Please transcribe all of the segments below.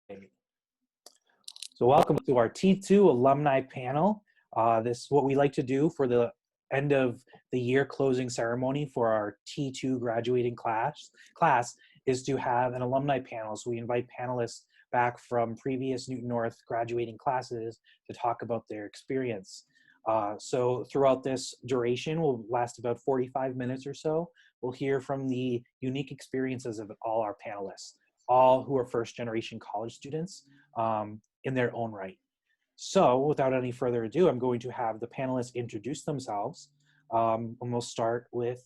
So welcome to our T2 alumni panel. This is what we like to do for the end of the year closing ceremony for our T2 graduating class is to have an alumni panel. So we invite panelists back from previous Newton North graduating classes to talk about their experience. So throughout this duration, will last about 45 minutes or so. We'll hear from the unique experiences of all our panelists, all who are first generation college students in their own right. So without any further ado, I'm going to have the panelists introduce themselves. And we'll start with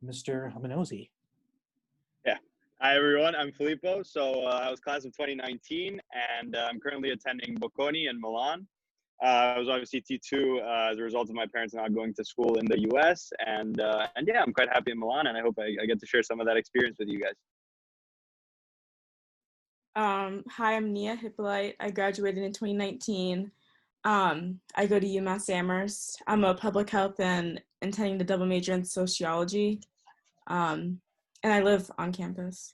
Mr. Amendozi. Yeah. Hi, everyone. I'm Filippo. So I was class of 2019, and I'm currently attending Bocconi in Milan. I was obviously T2 as a result of my parents not going to school in the US. And yeah, I'm quite happy in Milan, and I hope I get to share some of that experience with you guys. Hi, I'm Nia Hippolyte. I graduated in 2019. I go to UMass Amherst. I'm a public health and intending to double major in sociology. And I live on campus.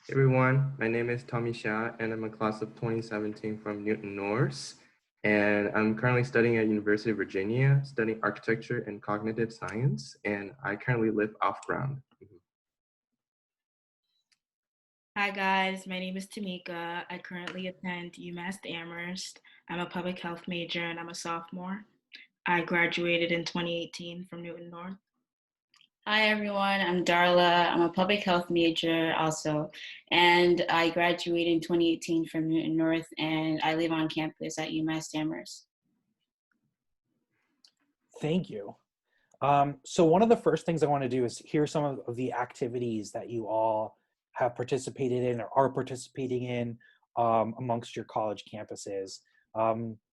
Hey everyone, my name is Tommy Xia, and I'm a class of 2017 from Newton North. And I'm currently studying at University of Virginia, studying architecture and cognitive science, and I currently live off-ground. Hi guys, my name is Tamika. I currently attend UMass Amherst. I'm a public health major and I'm a sophomore. I graduated in 2018 from Newton North. Hi everyone, I'm Darla. I'm a public health major also, and I graduated in 2018 from Newton North, and I live on campus at UMass Amherst. Thank you. So one of the first things I want to do is hear some of the activities that you all have participated in or are participating in amongst your college campuses.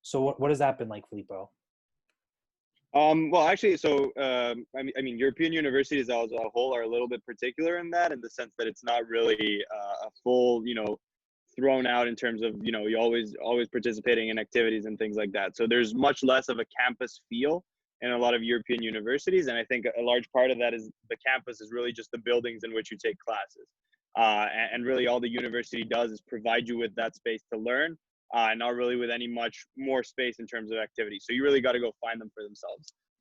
So what has that been like, Filippo? Well, actually, so I mean, European universities as a whole are a little bit particular in the sense that it's not really a full, thrown out in terms of, you always participating in activities and things like that. So there's much less of a campus feel in a lot of European universities. And I think a large part of that is the campus is really just the buildings in which you take classes. And really all the university does is provide you with that space to learn, not really with any much more space in terms of activities. So you really got to go find them for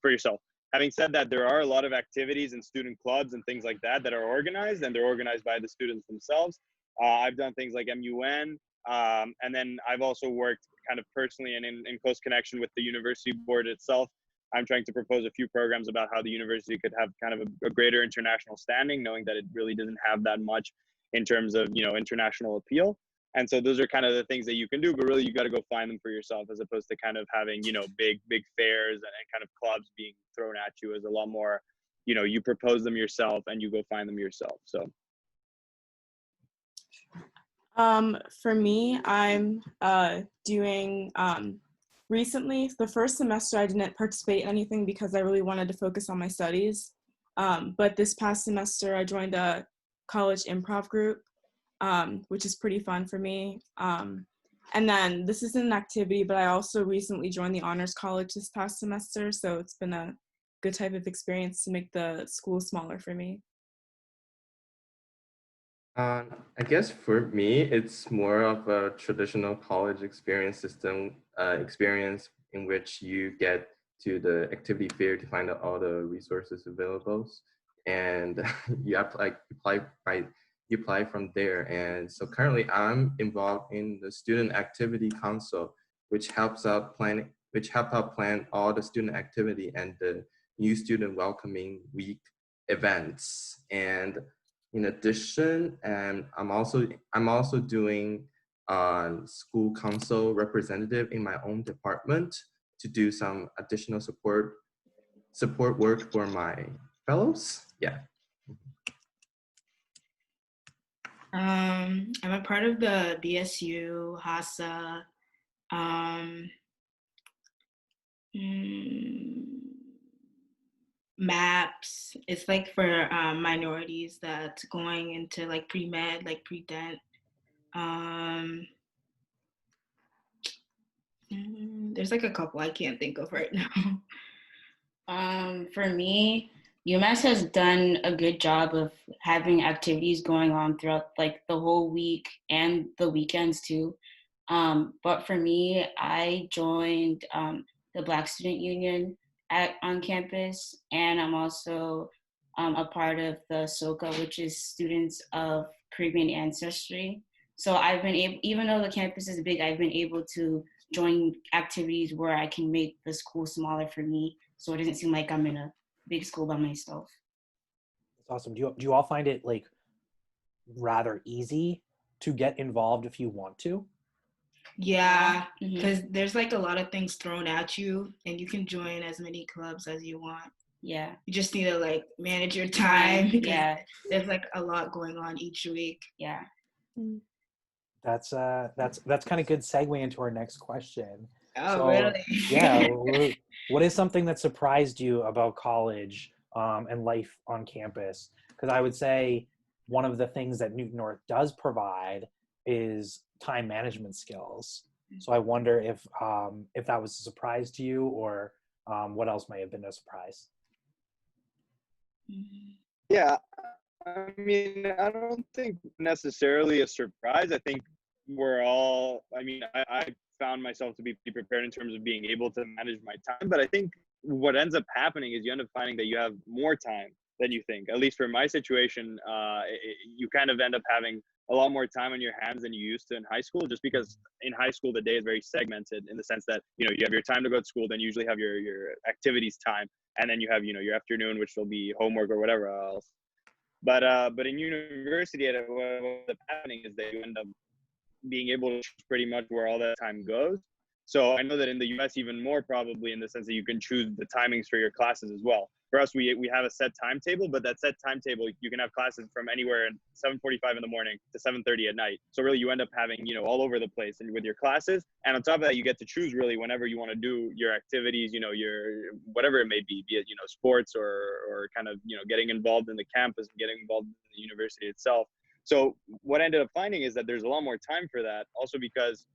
yourself. Having said that, there are a lot of activities and student clubs and things like that are organized, and they're organized by the students themselves. I've done things like MUN, and then I've also worked kind of personally and in close connection with the university board itself. I'm trying to propose a few programs about how the university could have kind of a greater international standing, knowing that it really doesn't have that much in terms of, international appeal. And so those are kind of the things that you can do, but really you got to go find them for yourself, as opposed to kind of having, big fairs and kind of clubs being thrown at you. Is a lot more, you propose them yourself and you go find them yourself. So. For me, I'm doing, recently, the first semester I didn't participate in anything because I really wanted to focus on my studies. But this past semester I joined a college improv group, which is pretty fun for me. And then this isn't an activity, but I also recently joined the Honors College this past semester. So it's been a good type of experience to make the school smaller for me. I guess for me, it's more of a traditional college experience system, experience in which you get to the activity fair to find out all the resources available, and you apply from there. And so currently I'm involved in the Student Activity Council, which helps out plan all the student activity and the new student welcoming week events. And in addition, I'm also doing school council representative in my own department to do some additional support work for my fellows. Yeah. I'm a part of the BSU, HASA, MAPS. It's like for minorities that's going into like pre-med, like pre-dent. There's like a couple I can't think of right now. For me, UMass has done a good job of having activities going on throughout like the whole week and the weekends too. But for me, I joined the Black Student Union on campus, and I'm also a part of the SOCA, which is Students of Caribbean Ancestry. So I've been able, even though the campus is big, I've been able to join activities where I can make the school smaller for me, so it doesn't seem like I'm in a big school by myself. That's awesome. Do you all find it like rather easy to get involved if you want to? Yeah, Mhm. because there's like a lot of things thrown at you, and you can join as many clubs as you want. Yeah. You just need to like manage your time because Yeah. there's like a lot going on each week. Yeah. That's kind of good segue into our next question. Oh, So, really? yeah, what is something that surprised you about college and life on campus? Because I would say one of the things that Newton North does provide is time management skills. So I wonder if that was a surprise to you, or what else may have been a surprise. Yeah, I mean, I don't think necessarily a surprise. I think we're all, I mean, I found myself to be prepared in terms of being able to manage my time. But I think what ends up happening is you end up finding that you have more time than you think. At least for my situation, you kind of end up having a lot more time on your hands than you used to in high school, just because in high school, the day is very segmented in the sense that, you know, you have your time to go to school, then you usually have your activities time. And then you have, you know, your afternoon, which will be homework or whatever else. But in university, what ends up happening is that you end up being able to choose pretty much where all that time goes. So I know that in the US, even more probably in the sense that you can choose the timings for your classes as well. For us, we have a set timetable, but that set timetable, you can have classes from anywhere at 7:45 in the morning to 7:30 at night. So really you end up having, you know, all over the place and with your classes. And on top of that, you get to choose really whenever you want to do your activities, you know, your whatever it may be it, you know, sports or kind of, you know, getting involved in the campus and getting involved in the university itself. So what I ended up finding is that there's a lot more time for that. Also because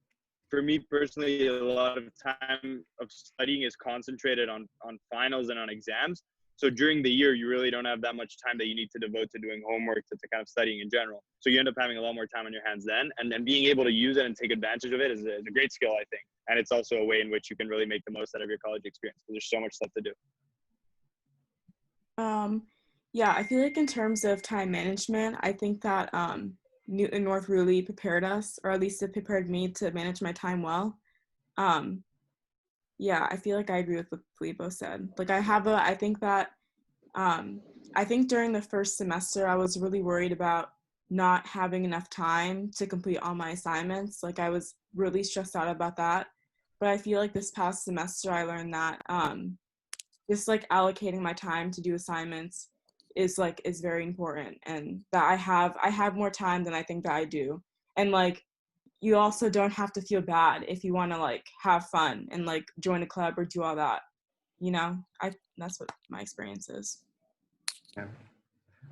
for me personally, a lot of time of studying is concentrated on finals and on exams. So during the year, you really don't have that much time that you need to devote to doing homework, to kind of studying in general. So you end up having a lot more time on your hands then. And then being able to use it and take advantage of it is a great skill, I think. And it's also a way in which you can really make the most out of your college experience because there's so much stuff to do. Yeah, I feel like in terms of time management, I think that Newton North really prepared us, or at least it prepared me to manage my time well. Yeah, I feel like I agree with what Filippo said. Like I think during the first semester, I was really worried about not having enough time to complete all my assignments. Like I was really stressed out about that. But I feel like this past semester, I learned that just like allocating my time to do assignments is very important, and that I have more time than I think that I do. And like you also don't have to feel bad if you want to like have fun and like join a club or do all that, you know. That's what my experience is. Yeah,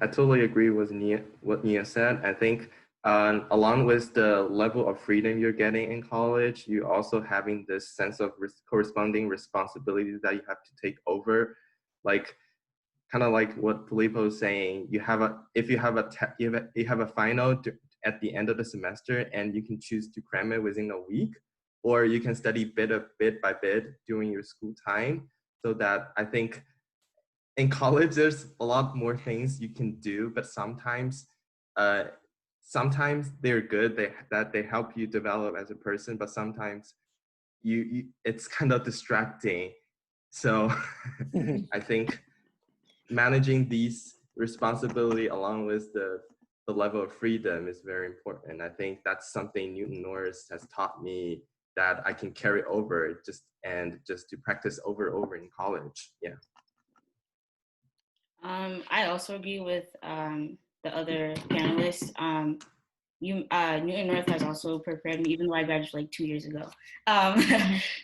I totally agree with what Nia said. I think along with the level of freedom you're getting in college, you also having this sense of corresponding responsibilities that you have to take over, like kind of like what Filippo was saying. You have a final at the end of the semester, and you can choose to cram it within a week, or you can study bit by bit during your school time. So that I think in college there's a lot more things you can do, but sometimes they're good, they help you develop as a person, but sometimes you it's kind of distracting. So I think managing these responsibility along with the level of freedom is very important. I think that's something Newton North has taught me that I can carry over just to practice over in college. Yeah. I also agree with the other panelists. Newton North has also prepared me, even though I graduated like 2 years ago.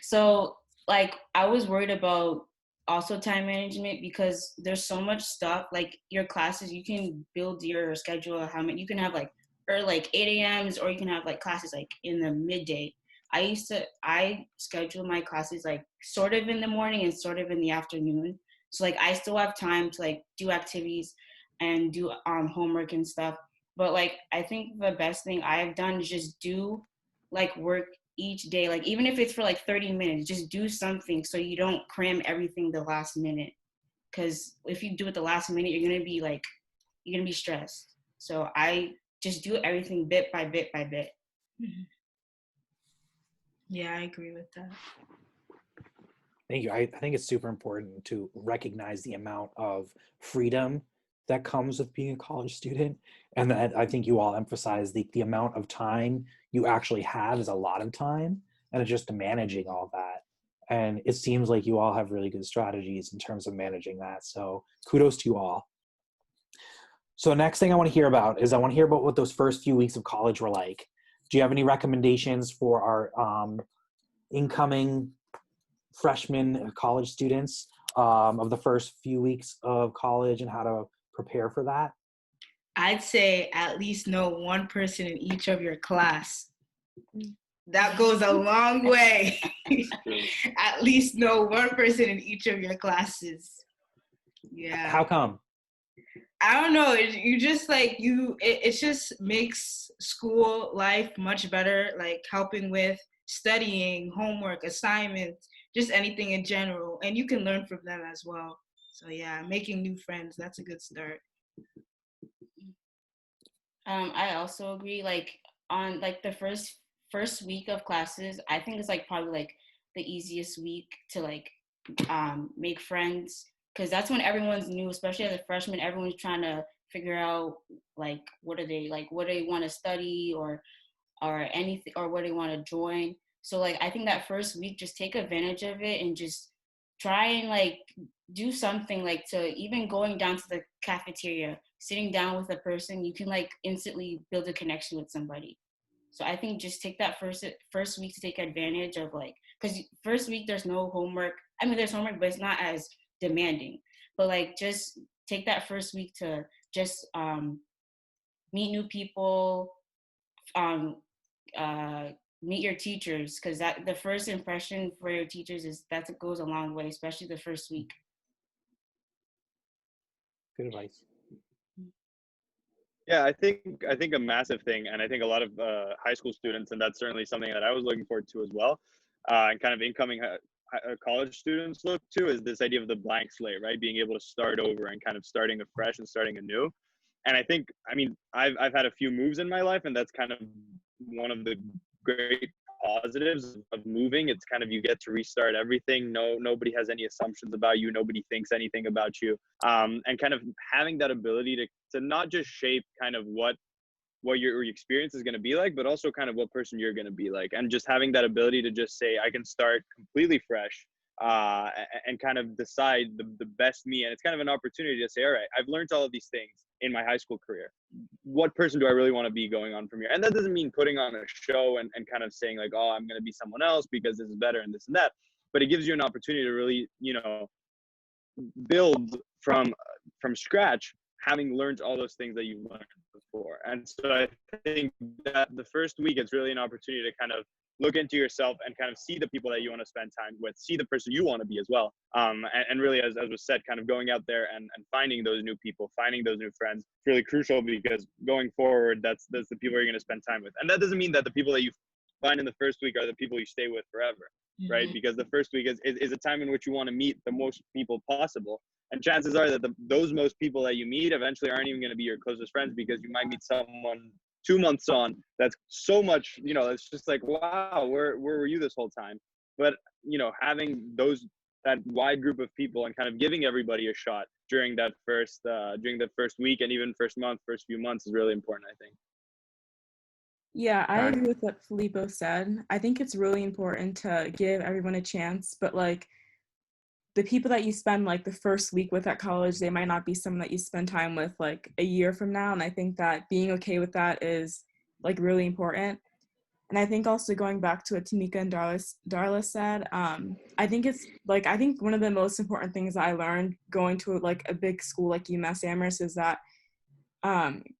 So like I was worried about also time management because there's so much stuff. Like your classes, you can build your schedule how many you can have, like, or like 8 a.m.s, or you can have like classes like in the midday. I schedule my classes like sort of in the morning and sort of in the afternoon. So like I still have time to like do activities and do homework and stuff. But like I think the best thing I have done is just do like work each day, like even if it's for like 30 minutes, just do something so you don't cram everything the last minute. Because if you do it the last minute, you're gonna be stressed. So I just do everything bit by bit by bit. Yeah, I agree with that. Thank you. I think it's super important to recognize the amount of freedom that comes with being a college student. And that I think you all emphasize the amount of time you actually have is a lot of time, and it's just managing all that. And it seems like you all have really good strategies in terms of managing that. So kudos to you all. So next thing I want to hear about is I want to hear about what those first few weeks of college were like. Do you have any recommendations for our incoming freshman college students of the first few weeks of college and how to prepare for that? I'd say at least know one person in each of your class. That goes a long way. At least know one person in each of your classes. Yeah. How come? I don't know. You just like it just makes school life much better. Like helping with studying, homework, assignments, just anything in general, and you can learn from them as well. So yeah, making new friends, that's a good start. I also agree. Like on like the first week of classes, I think it's like probably like the easiest week to like make friends, because that's when everyone's new, especially as a freshman. Everyone's trying to figure out like what do they want to study or anything, or what they want to join. So like I think that first week, just take advantage of it and just try and like do something, like to even going down to the cafeteria, sitting down with a person, you can like instantly build a connection with somebody. So I think just take that first week to take advantage of, like, because first week there's no homework. I mean, there's homework, but it's not as demanding. But like just take that first week to just meet new people, meet your teachers, because that the first impression for your teachers is that goes a long way, especially the first week. Good advice. Yeah, I think a massive thing, and I think a lot of high school students, and that's certainly something that I was looking forward to as well, and kind of incoming college students look to, is this idea of the blank slate, right? Being able to start over and kind of starting afresh and starting anew. And I think, I mean, I've had a few moves in my life, and that's kind of one of the great positives of moving. It's kind of, you get to restart everything. Nobody has any assumptions about you. Nobody thinks anything about you. And kind of having that ability to not just shape kind of what your experience is going to be like, but also kind of what person you're going to be like. And just having that ability to just say, I can start completely fresh and kind of decide the best me. And it's kind of an opportunity to say, all right, I've learned all of these things in my high school career. What person do I really want to be going on from here? And that doesn't mean putting on a show and kind of saying like, oh, I'm going to be someone else because this is better and this and that. But it gives you an opportunity to really, build from scratch, having learned all those things that you've learned before. And so I think that the first week, it's really an opportunity to kind of look into yourself and kind of see the people that you want to spend time with, see the person you want to be as well. And really, as was said, kind of going out there and finding those new people, finding those new friends, it's really crucial, because going forward, that's the people you're going to spend time with. And that doesn't mean that the people that you find in the first week are the people you stay with forever, right? Because the first week is a time in which you want to meet the most people possible. And chances are that those most people that you meet eventually aren't even going to be your closest friends, because you might meet someone 2 months on that's so much, it's just like, wow, where were you this whole time? But having that wide group of people and kind of giving everybody a shot during the first week, and even first few months, is really important, I think. Yeah, I agree with what Filippo said. I think it's really important to give everyone a chance, but like the people that you spend like the first week with at college, they might not be someone that you spend time with like a year from now. And I think that being okay with that is like really important. And I think also going back to what Tamika and Darla said, I think one of the most important things I learned going to like a big school like UMass Amherst is that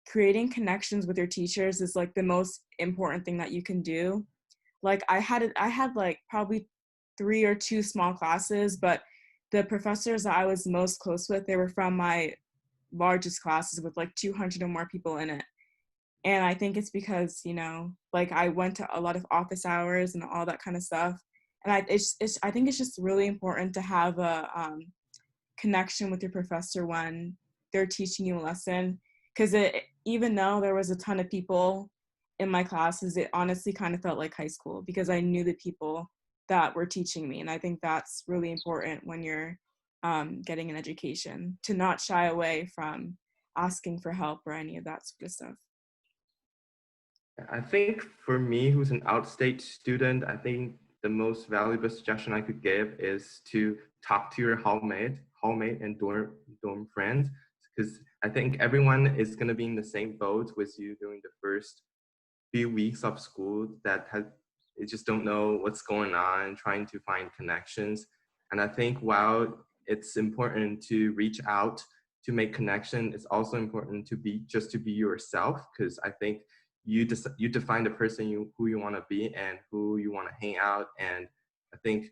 creating connections with your teachers is like the most important thing that you can do. Like I had like probably 3 or 2 small classes, but the professors that I was most close with, they were from my largest classes with like 200 or more people in it. And I think it's because, you know, like I went to a lot of office hours and all that kind of stuff. And I think it's just really important to have a connection with your professor when they're teaching you a lesson. Because even though there was a ton of people in my classes, it honestly kind of felt like high school because I knew the people that were teaching me. And I think that's really important when you're getting an education, to not shy away from asking for help or any of that sort of stuff. I think for me, who's an outstate student, I think the most valuable suggestion I could give is to talk to your hallmate and dorm friends, because I think everyone is going to be in the same boat with you during the first few weeks of school they just don't know what's going on, trying to find connections. And I think while it's important to reach out to make connection, it's also important to be yourself, because I think you define the person who you want to be and who you want to hang out. And I think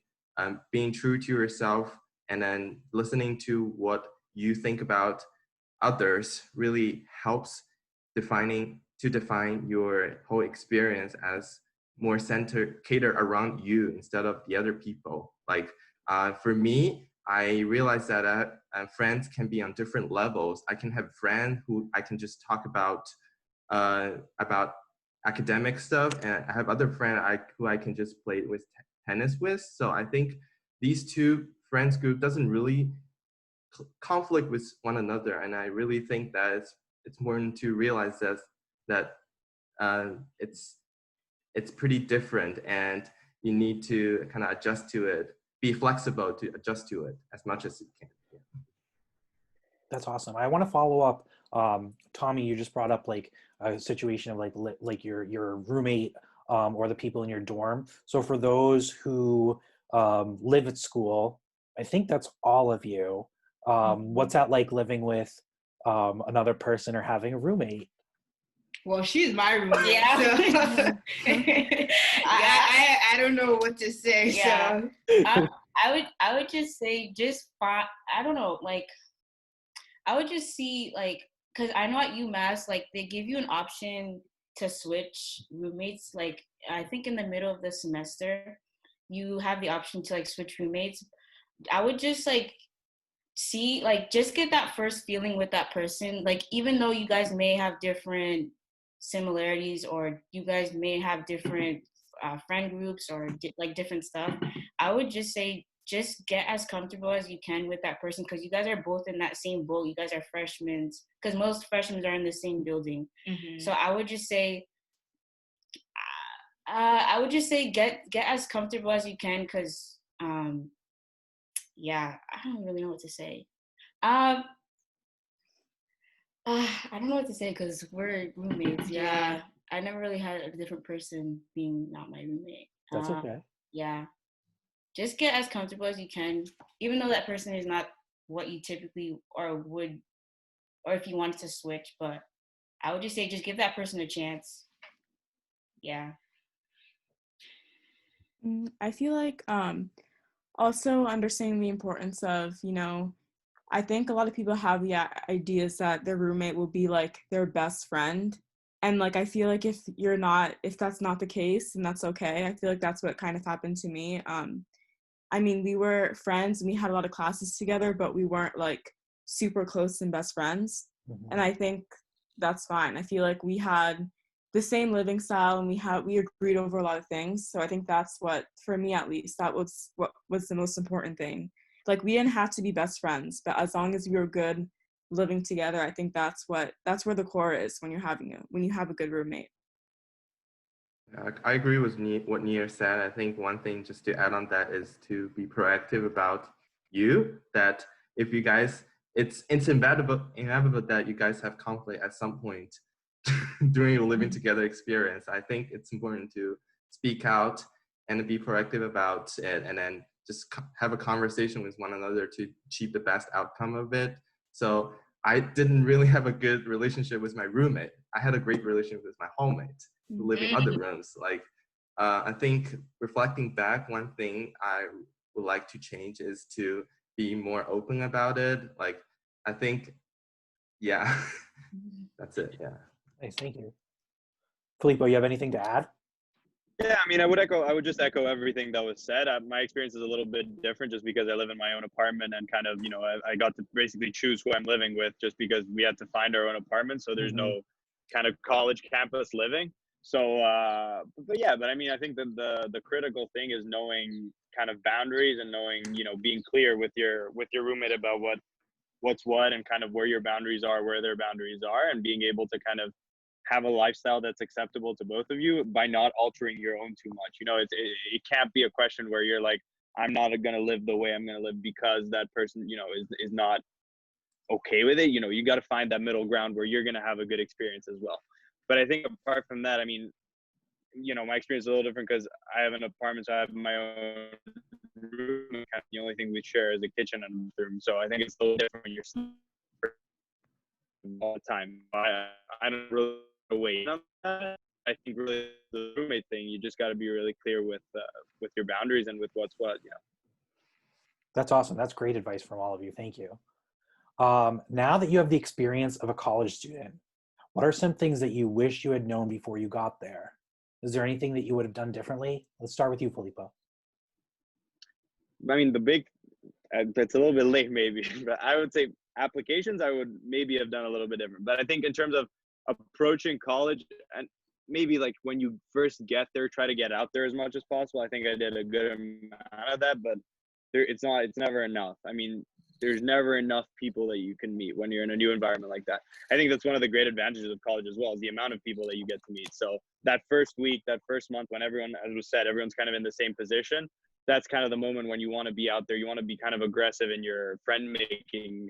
being true to yourself and then listening to what you think about others really helps define your whole experience as more catered around you instead of the other people. Like for me, I realized that friends can be on different levels. I can have a friend who I can just talk about academic stuff, and I have other friend who I can just play with tennis with. So I think these two friends group doesn't really conflict with one another, and I really think that it's important to realize that it's pretty different, and you need to kind of adjust to it, be flexible to adjust to it as much as you can. Yeah. That's awesome. I want to follow up. Tommy, you just brought up like a situation of like your roommate or the people in your dorm. So for those who live at school, I think that's all of you. What's that like living with another person or having a roommate? Well, she's my roommate. Yeah. So I don't know what to say. Yeah. So I would just say I don't know, like I would just see like, because I know at UMass like they give you an option to switch roommates. Like I think in the middle of the semester, you have the option to like switch roommates. I would just like see like just get that first feeling with that person. Like even though you guys may have different similarities or you guys may have different friend groups or like different stuff, I would just say just get as comfortable as you can with that person, because you guys are both in that same boat. You guys are freshmen, because most freshmen are in the same building. So I would just say get as comfortable as you can, because yeah, I don't really know what to say. I don't know what to say because we're roommates. Yeah. I never really had a different person being not my roommate. That's okay. Yeah. Just get as comfortable as you can, even though that person is not what you typically or if you wanted to switch. But I would just say just give that person a chance. Yeah. I feel like also understanding the importance of, you know, I think a lot of people have the ideas that their roommate will be like their best friend. And like, I feel like if that's not the case, then that's okay. I feel like that's what kind of happened to me. I mean, we were friends and we had a lot of classes together, but we weren't like super close and best friends. And I think that's fine. I feel like we had the same living style and we agreed over a lot of things. So I think that's what, for me at least, that was what was the most important thing. Like we didn't have to be best friends, but as long as we were good living together, I think that's where the core is when you have a good roommate. I agree with what Nia said. I think one thing just to add on that is to be proactive about you, that if you guys, it's inevitable that you guys have conflict at some point during your living together experience. I think it's important to speak out and be proactive about it, and then just have a conversation with one another to achieve the best outcome of it. So I didn't really have a good relationship with my roommate. I had a great relationship with my hallmate who live in other rooms. Like, I think reflecting back, one thing I would like to change is to be more open about it. Like, I think, yeah, that's it. Yeah. Nice, thank you. Filippo, you have anything to add? Yeah, I mean, I would just echo everything that was said. My experience is a little bit different just because I live in my own apartment and kind of, I got to basically choose who I'm living with just because we had to find our own apartment. So there's no kind of college campus living. So, but I mean, I think that the critical thing is knowing kind of boundaries and knowing, being clear with your roommate about what's what and kind of where your boundaries are, where their boundaries are, and being able to kind of have a lifestyle that's acceptable to both of you by not altering your own too much. It can't be a question where you're like, I'm not going to live the way I'm going to live because that person, is not okay with it. You got to find that middle ground where you're going to have a good experience as well. But I think apart from that, I mean, my experience is a little different because I have an apartment, so I have my own room. And kind of the only thing we share is a kitchen and bathroom. So I think it's a little different when you're all the time. I don't really wait on that. I think really the roommate thing, you just got to be really clear with your boundaries and with what's what. That's awesome. That's great advice from all of you. Thank you. Now that you have the experience of a college student, what are some things that you wish you had known before you got there? Is there anything that you would have done differently? Let's start with you, Filippo. I mean, it's a little bit late maybe, but I would say applications I would maybe have done a little bit different. But I think in terms of approaching college, and maybe like when you first get there, try to get out there as much as possible. I think I did a good amount of that, but it's never enough. I mean, there's never enough people that you can meet when you're in a new environment like that. I think that's one of the great advantages of college as well, is the amount of people that you get to meet. So that first week, that first month, when everyone, as was said, everyone's kind of in the same position, that's kind of the moment when you want to be out there. You want to be kind of aggressive in your friend making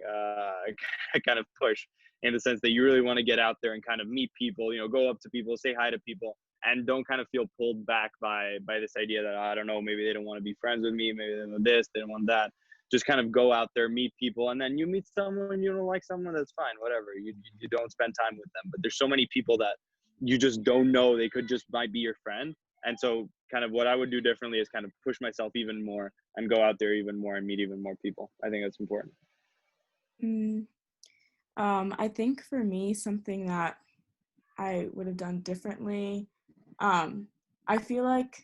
kind of push, in the sense that you really want to get out there and kind of meet people, go up to people, say hi to people, and don't kind of feel pulled back by this idea that, I don't know, maybe they don't want to be friends with me, maybe they want this, they don't want that. Just kind of go out there, meet people, and then you meet someone, you don't like someone, that's fine, whatever. You don't spend time with them. But there's so many people that you just don't know, they might be your friend. And so kind of what I would do differently is kind of push myself even more and go out there even more and meet even more people. I think that's important. I think for me, something that I would have done differently, I feel like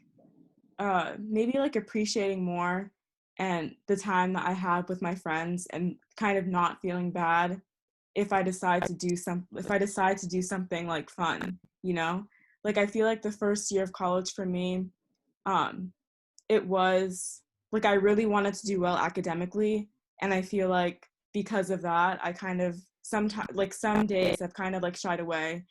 maybe like appreciating more and the time that I had with my friends, and kind of not feeling bad if I decide to do something like fun, Like I feel like the first year of college for me, it was like I really wanted to do well academically, and I feel like because of that, I kind of some days I've kind of like shied away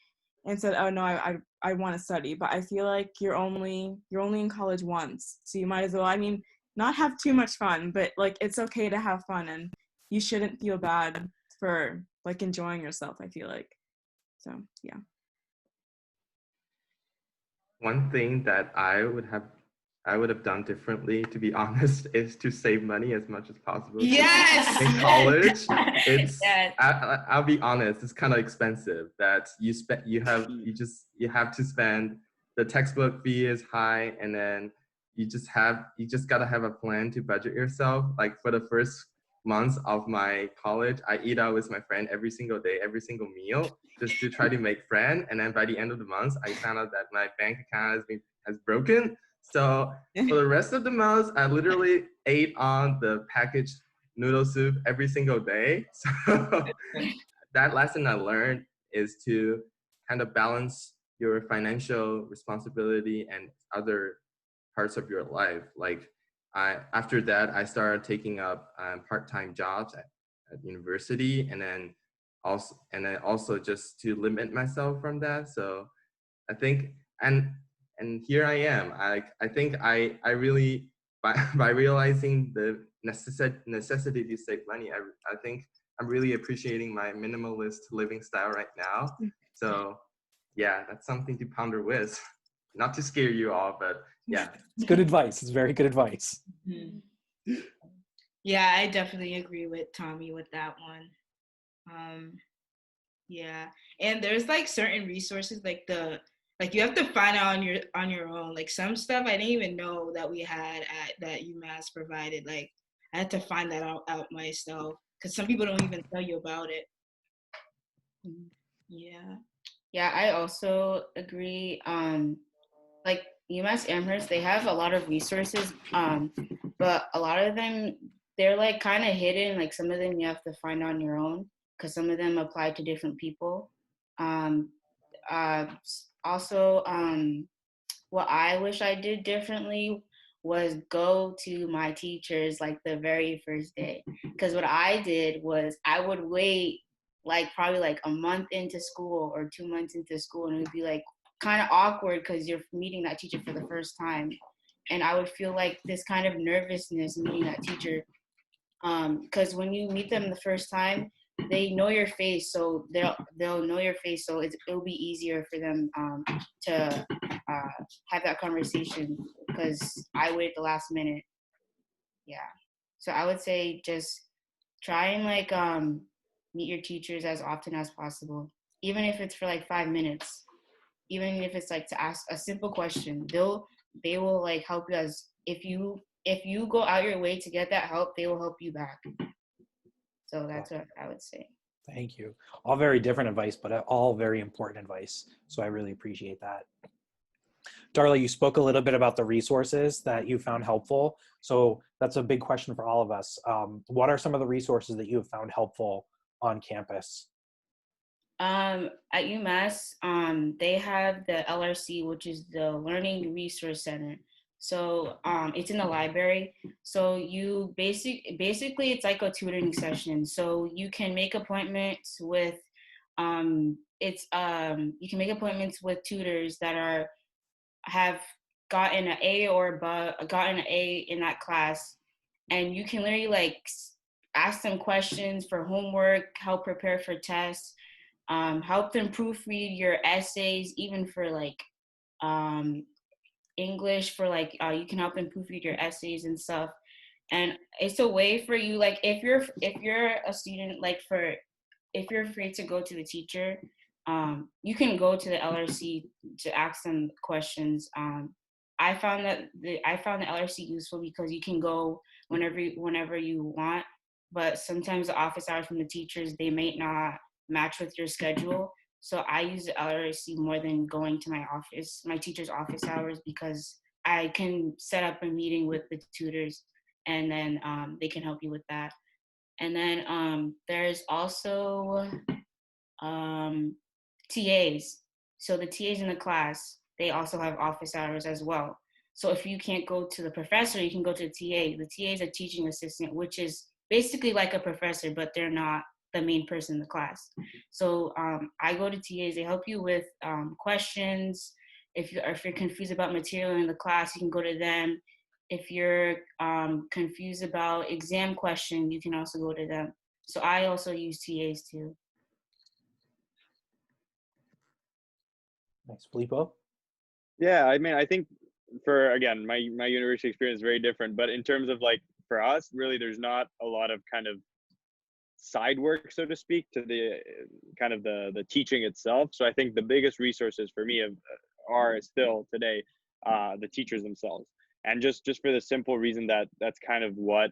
and said, oh no, I want to study. But I feel like you're only in college once, so you might as well, I mean, not have too much fun, but like it's okay to have fun, and you shouldn't feel bad for like enjoying yourself, I feel like. So yeah. One thing that I would have done differently, to be honest, is to save money as much as possible. Yes. In college, it's Yes. I'll be honest, it's kind of expensive. That you have to spend, the textbook fee is high, and then you just gotta have a plan to budget yourself. Like for the first months of my college, I eat out with my friend every single day, every single meal, just to try to make friends. And then by the end of the month, I found out that my bank account has broken. So for the rest of the month, I literally ate on the packaged noodle soup every single day. So that lesson I learned is to kind of balance your financial responsibility and other parts of your life. Like after that, I started taking up part-time jobs at university, and then also just to limit myself from that. So I think, and here I am. I think I really, by realizing the necessity to save money, I think I'm really appreciating my minimalist living style right now. So yeah, that's something to ponder with. Not to scare you all, but yeah. It's good advice. It's very good advice. Mm-hmm. Yeah, I definitely agree with Tommy with that one. Yeah, and there's like certain resources like you have to find out on your own. Like some stuff I didn't even know that we had that UMass provided. Like I had to find that out myself because some people don't even tell you about it. Yeah. Yeah, I also agree. Like UMass Amherst, they have a lot of resources, but a lot of them, they're like kind of hidden. Like some of them you have to find on your own because some of them apply to different people. Um, also, what I wish I did differently was go to my teachers like the very first day. Because what I did was I would wait like probably like a month into school or 2 months into school, and it would be like kind of awkward because you're meeting that teacher for the first time. And I would feel like this kind of nervousness meeting that teacher. Because when you meet them the first time, they know your face, so they'll know your face, so it'll be easier for them to have that conversation. Because I waited the last minute, yeah. So I would say just try and like meet your teachers as often as possible, even if it's for like 5 minutes, even if it's like to ask a simple question. They will like help you as if you go out your way to get that help, they will help you back. So that's what I would say. Thank you. All very different advice, but all very important advice. So I really appreciate that. Darla, you spoke a little bit about the resources that you found helpful. So that's a big question for all of us. What are some of the resources that you have found helpful on campus? At UMass, they have the LRC, which is the Learning Resource Center. So it's in the library. So you basically it's like a tutoring session. So you can make appointments with you can make appointments with tutors that have gotten an A or gotten an A in that class, and you can literally like ask them questions for homework, help prepare for tests, help them proofread your essays, even for like English, for like you can help them proofread your essays and stuff. And it's a way for you, like if you're a student, like if you're afraid to go to the teacher, you can go to the LRC to ask them questions. I found the LRC useful because you can go whenever you want, but sometimes the office hours from the teachers, they may not match with your schedule. So I use the LRC more than going to my teacher's office hours, because I can set up a meeting with the tutors, and then they can help you with that. And then there's also TAs. So the TAs in the class, they also have office hours as well. So if you can't go to the professor, you can go to the TA. The TA is a teaching assistant, which is basically like a professor, but they're not the main person in the class. So I go to TAs. They help you with questions. If you're confused about material in the class, you can go to them. If you're confused about exam question, you can also go to them. So I also use TAs too. Nice. Filippo? Yeah, I mean, I think again, my university experience is very different, but in terms of like for us, really, there's not a lot of kind of side work, so to speak, to the kind of the teaching itself. So I think the biggest resources for me are still today the teachers themselves, and just for the simple reason that that's kind of what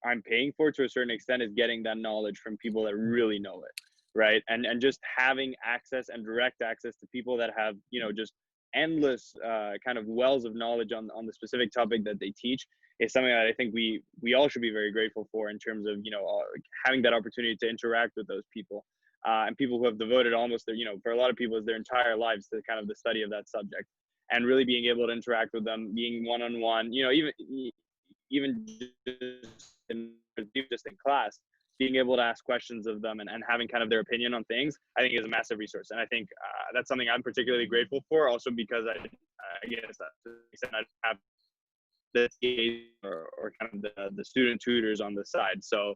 I'm paying for to a certain extent, is getting that knowledge from people that really know it, right? And just having access and direct access to people that have, you know, just endless kind of wells of knowledge on the specific topic that they teach is something that I think we all should be very grateful for, in terms of, you know, having that opportunity to interact with those people and people who have devoted almost their, you know, for a lot of people, their entire lives to kind of the study of that subject, and really being able to interact with them, being one-on-one, you know, even just in class, being able to ask questions of them and having kind of their opinion on things, I think is a massive resource. And I think that's something I'm particularly grateful for, also because I guess I have the or kind of the student tutors on the side. So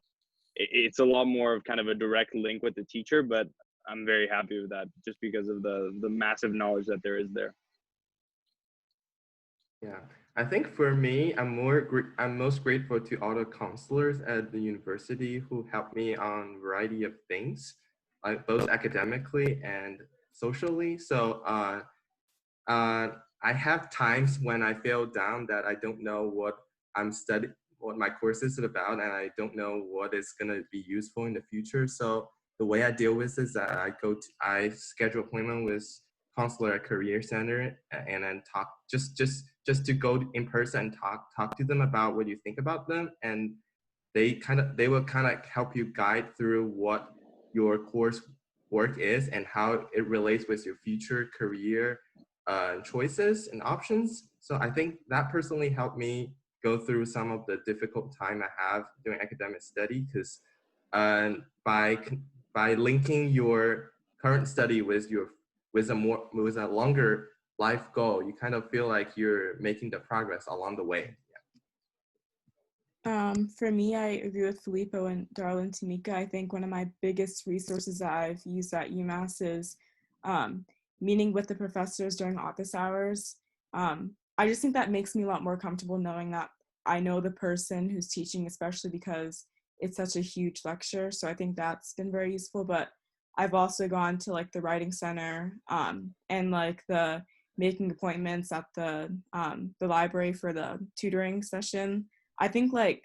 it's a lot more of kind of a direct link with the teacher, but I'm very happy with that just because of the massive knowledge that there is there. Yeah, I think for me, I'm most grateful to all the counselors at the university who helped me on a variety of things, like both academically and socially. So I have times when I feel down that I don't know what I'm what my course is about, and I don't know what is going to be useful in the future. So the way I deal with this is that I schedule appointment with counselor at Career Center, and then talk just to go in person and talk to them about what you think about them, and they will kind of help you guide through what your course work is and how it relates with your future career choices and options. So I think that personally helped me go through some of the difficult time I have doing academic study, because by linking your current study with a longer life goal, you kind of feel like you're making the progress along the way. For me, I agree with Filippo and Darla and Tamika. I think one of my biggest resources that I've used at UMass is meeting with the professors during office hours. I just think that makes me a lot more comfortable knowing that I know the person who's teaching, especially because it's such a huge lecture. So I think that's been very useful. But I've also gone to like the writing center and like the making appointments at the library for the tutoring session. I think like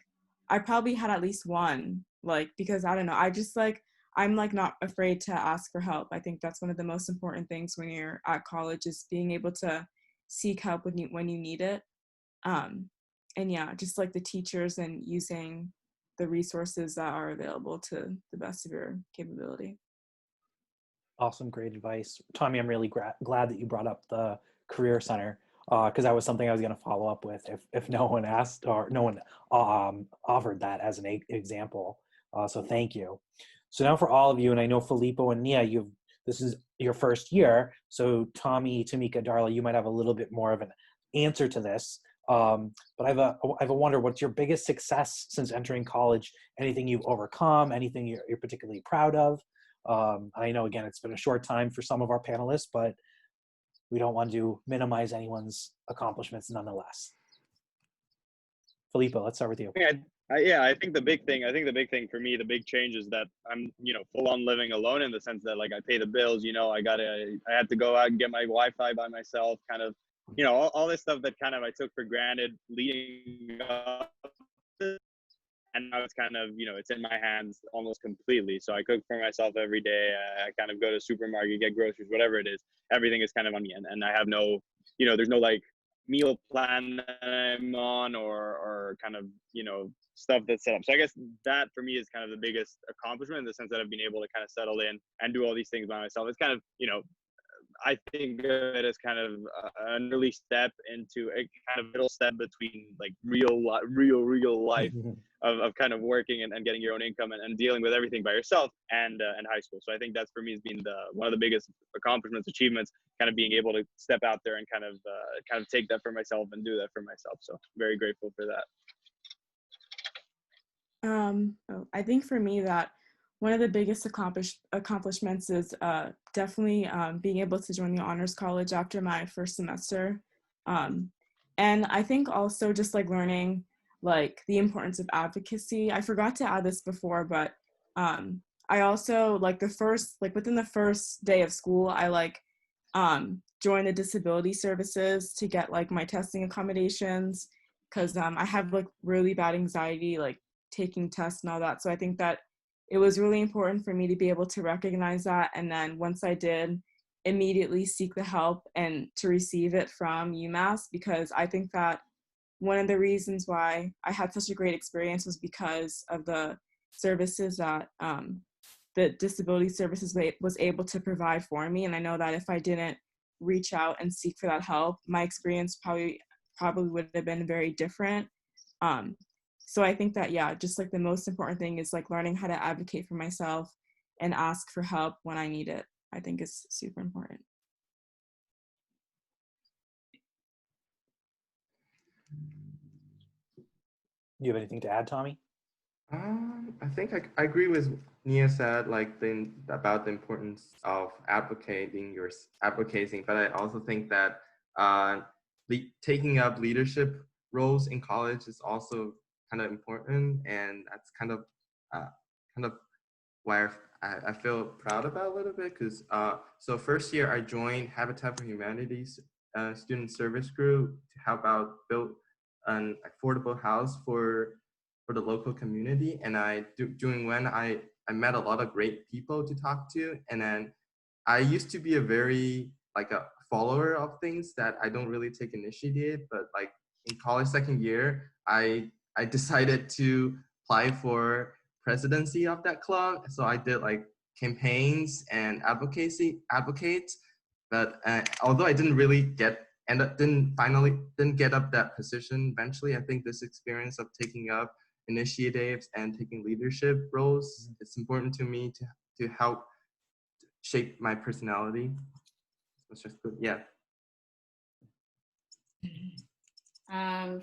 I probably had at least one, like, because I don't know, I just like, I'm like not afraid to ask for help. I think that's one of the most important things when you're at college, is being able to seek help when you need it. And yeah, just like the teachers and using the resources that are available to the best of your capability. Awesome, great advice. Tommy, I'm really glad that you brought up the Career Center, because that was something I was going to follow up with if no one asked or no one offered that as an example. So thank you. So now for all of you, and I know Filippo and Nia, this is your first year, so Tommy, Tamika, Darla, you might have a little bit more of an answer to this. But I have a wonder, what's your biggest success since entering college? Anything you've overcome? Anything you're particularly proud of? I know, again, it's been a short time for some of our panelists, but we don't want to minimize anyone's accomplishments nonetheless. Filippo, let's start with you. I think the big thing for me, the big change is that I'm, full on living alone, in the sense that like I pay the bills, I had to go out and get my Wi-Fi by myself, kind of, all this stuff that kind of I took for granted leading up to, and now it's kind of, it's in my hands almost completely. So I cook for myself every day. I kind of go to the supermarket, get groceries, whatever it is. Everything is kind of on me. And I have no, there's no like meal plan that I'm on or kind of, stuff that's set up. So I guess that for me is kind of the biggest accomplishment, in the sense that I've been able to kind of settle in and do all these things by myself. It's kind of, I think of it as kind of an early step into a kind of middle step between like real life of kind of working and getting your own income and dealing with everything by yourself and high school. So I think that's for me has been one of the biggest accomplishments, achievements, kind of being able to step out there and kind of take that for myself and do that for myself. So very grateful for that. I think for me that one of the biggest accomplishments is definitely being able to join the honors college after my first semester. And I think also just like learning like the importance of advocacy. I forgot to add this before, but I also like within the first day of school, I joined the disability services to get like my testing accommodations, because I have like really bad anxiety, like taking tests and all that. So I think that it was really important for me to be able to recognize that. And then once I did, immediately seek the help and to receive it from UMass, because I think that one of the reasons why I had such a great experience was because of the services that the disability services was able to provide for me. And I know that if I didn't reach out and seek for that help, my experience probably would have been very different. So I think that, yeah, just like the most important thing is like learning how to advocate for myself and ask for help when I need it. I think is super important. Do you have anything to add, Tommy? I think I agree with Nia said, like about the importance of advocating, but I also think that taking up leadership roles in college is also kind of important, and that's kind of why I feel proud about a little bit, because so first year I joined Habitat for Humanity's student service group to help out build an affordable house for for the local community. And during when I met a lot of great people to talk to. And then I used to be a very like a follower of things that I don't really take initiative, but like in college second year, I decided to apply for presidency of that club. So I did like campaigns and advocates. But although I didn't really didn't get up that position eventually, I think this experience of taking up initiatives and taking leadership roles, it's important to me to help shape my personality. It's just good. Yeah.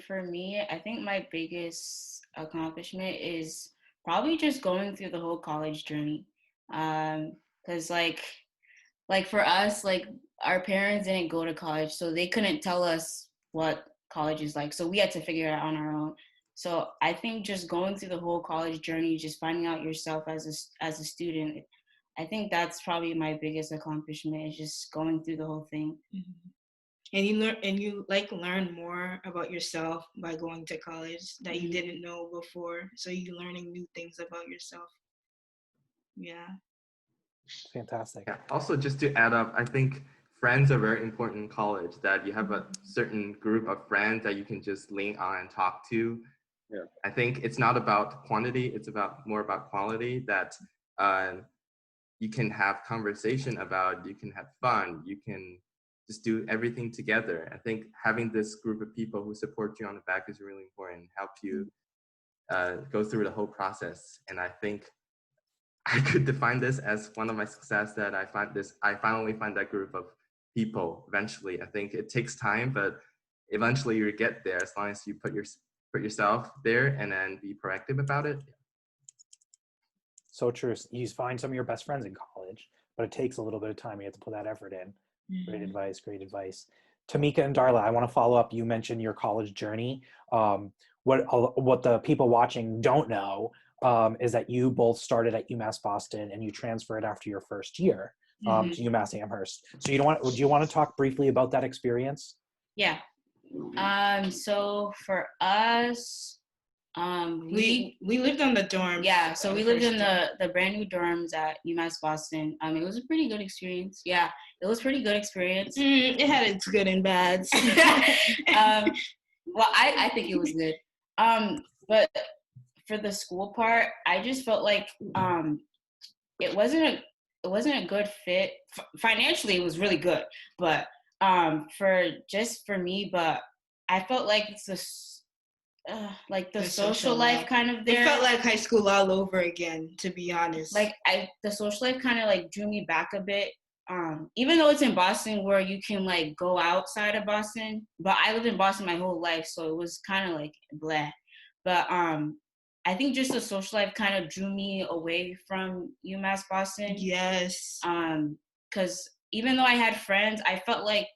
For me, I think my biggest accomplishment is probably just going through the whole college journey. Because like for us, like our parents didn't go to college, so they couldn't tell us what college is like. So we had to figure it out on our own. So I think just going through the whole college journey, just finding out yourself as a student, I think that's probably my biggest accomplishment, is just going through the whole thing. And you learn more about yourself by going to college that you didn't know before. So you're learning new things about yourself. Yeah. Fantastic. Yeah. Also, just to add up, I think friends are very important in college, that you have a certain group of friends that you can just lean on and talk to. Yeah. I think it's not about quantity, it's more about quality, that you can have conversation about, you can have fun, you can just do everything together. I think having this group of people who support you on the back is really important, help you go through the whole process. And I think I could define this as one of my success, that I finally find that group of people eventually. I think it takes time, but eventually you get there as long as you put yourself there and then be proactive about it. So true. You find some of your best friends in college, but it takes a little bit of time. You have to put that effort in. Great advice. Great advice. Tamika and Darla, I want to follow up. You mentioned your college journey. What the people watching don't know is that you both started at UMass Boston and you transferred after your first year to UMass Amherst. So do you want to talk briefly about that experience? Yeah. So for us, we lived on the dorms. Yeah, so we lived in the brand new dorms at UMass Boston. It was a pretty good experience. Yeah, it was pretty good experience. It had its good and bads. Well, I think it was good. But for the school part, I just felt like it wasn't a good fit. Financially, it was really good, but for me, but I felt like it's the social life kind of there. It felt like high school all over again, to be honest. Like the social life kind of like drew me back a bit. Even though it's in Boston where you can like go outside of Boston, but I lived in Boston my whole life, so it was kind of like blah. But I think just the social life kind of drew me away from UMass Boston. Yes. Because even though I had friends, I felt like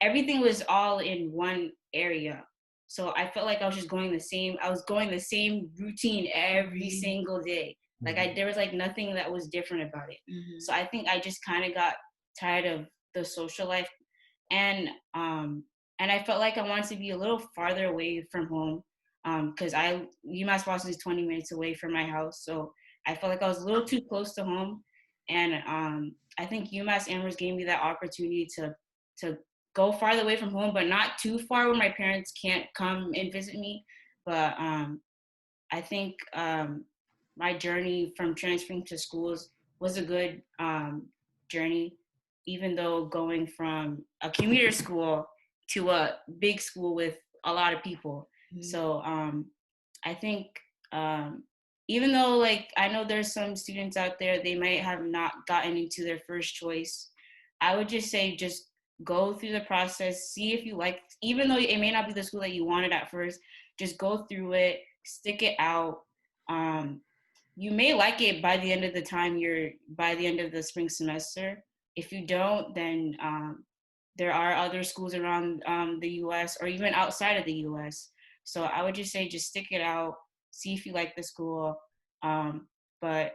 everything was all in one area. So I felt like I was going the same routine every single day. Like there was like nothing that was different about it. So I think I just kind of got tired of the social life, and I felt like I wanted to be a little farther away from home, because UMass Boston is 20 minutes away from my house, so I felt like I was a little too close to home, and I think UMass Amherst gave me that opportunity to go farther away from home, but not too far where my parents can't come and visit me. But I think my journey from transferring to schools was a good journey, even though going from a commuter school to a big school with a lot of people. So I think even though like I know there's some students out there, they might have not gotten into their first choice, I would just say just go through the process, see if you like, even though it may not be the school that you wanted at first, just go through it, stick it out. You may like it by the end of the spring semester. If you don't, then there are other schools around the US or even outside of the US. So I would just say, just stick it out, see if you like the school. But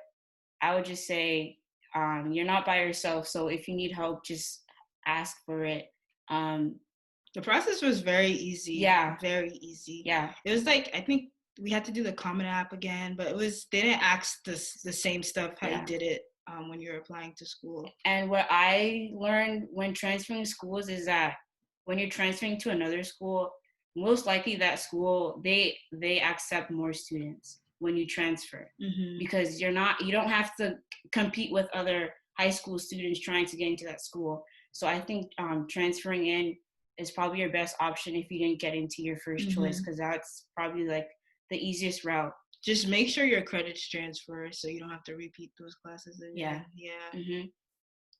I would just say, you're not by yourself. So if you need help, just ask for it. The process was very easy. Yeah. Very easy. Yeah. It was like, I think we had to do the Common App again, but they didn't ask the same stuff how you did it when you were applying to school. And what I learned when transferring schools is that when you're transferring to another school, most likely that school, they accept more students when you transfer, because you don't have to compete with other high school students trying to get into that school. So I think transferring in is probably your best option if you didn't get into your first choice, because that's probably like the easiest route. Just make sure your credits transfer so you don't have to repeat those classes again. Yeah.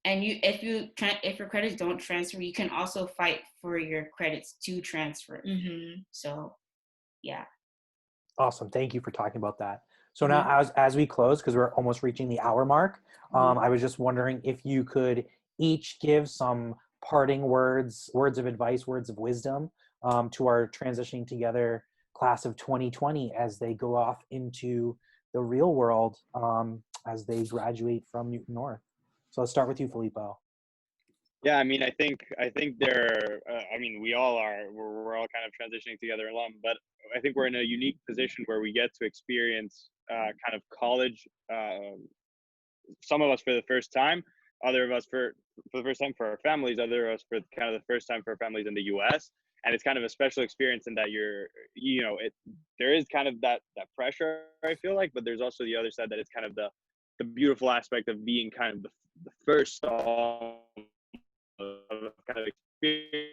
And if your credits don't transfer, you can also fight for your credits to transfer. So, yeah. Awesome. Thank you for talking about that. So now as we close, because we're almost reaching the hour mark, I was just wondering if you could each give some parting words of advice, words of wisdom to our transitioning together class of 2020 as they go off into the real world as they graduate from Newton North. So let's start with you, Filippo. Yeah, I mean, I think we all are. We're all kind of transitioning together alum, but I think we're in a unique position where we get to experience kind of college. Some of us for the first time, other of us for the first time for our families, other of us for kind of the first time for our families in the U.S. And it's kind of a special experience in that there is kind of that pressure, I feel like, but there's also the other side that it's kind of the beautiful aspect of being kind of the first of kind of experience.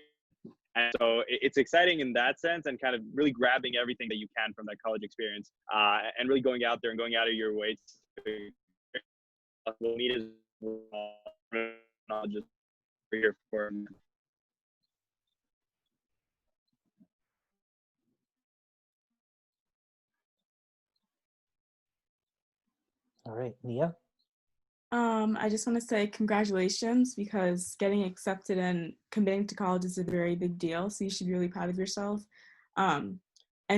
And so it's exciting in that sense, and kind of really grabbing everything that you can from that college experience, and really going out there and going out of your way to meet as well, just here for. All right, Nia. I just want to say congratulations, because getting accepted and committing to college is a very big deal. So you should be really proud of yourself. And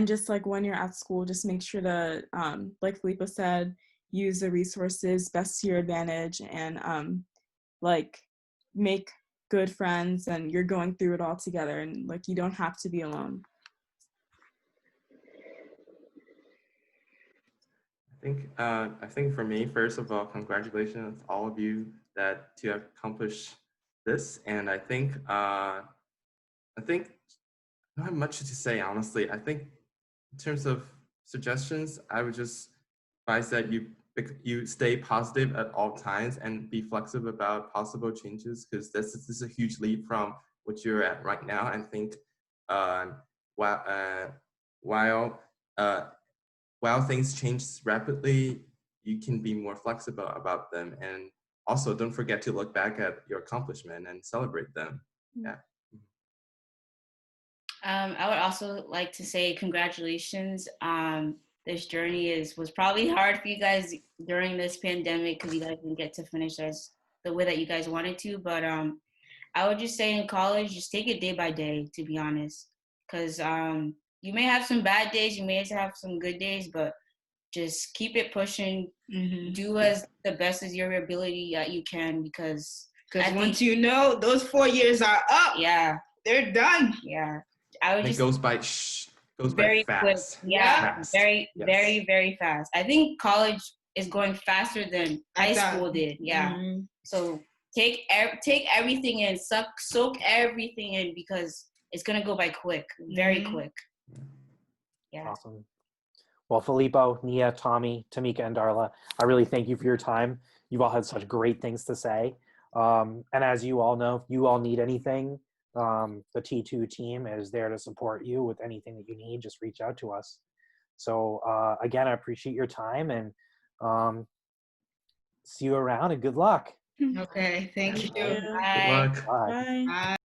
just like when you're at school, just make sure to, like Filippo said, use the resources best to your advantage, and like make good friends, and you're going through it all together, and like you don't have to be alone. I think for me, first of all, congratulations all of you to have accomplished this. And I think I don't have much to say, honestly. I think in terms of suggestions, I would just advise that you stay positive at all times and be flexible about possible changes, because this is a huge leap from what you're at right now. I think while things change rapidly, you can be more flexible about them. And also, don't forget to look back at your accomplishment and celebrate them. Yeah. I would also like to say congratulations. This journey was probably hard for you guys during this pandemic, because you guys didn't get to finish as the way that you guys wanted to. But I would just say in college, just take it day by day, to be honest, because you may have some bad days, you may have some good days, but just keep it pushing. Do as the best as your ability that you can, because once those 4 years are up, they're done. I would it just goes by very fast. quick. Very, very fast. I think college is going faster than high school did. So take everything in, soak everything in, because it's gonna go by quick, very quick. Awesome. Well, Filippo, Nia, Tommy, Tamika, and Darla, I really thank you for your time. You've all had such great things to say. And as you all know, if you all need anything, the T2 team is there to support you with anything that you need. Just reach out to us. So again, I appreciate your time, and see you around, and good luck. Okay, thank you. Good luck. Bye. Bye.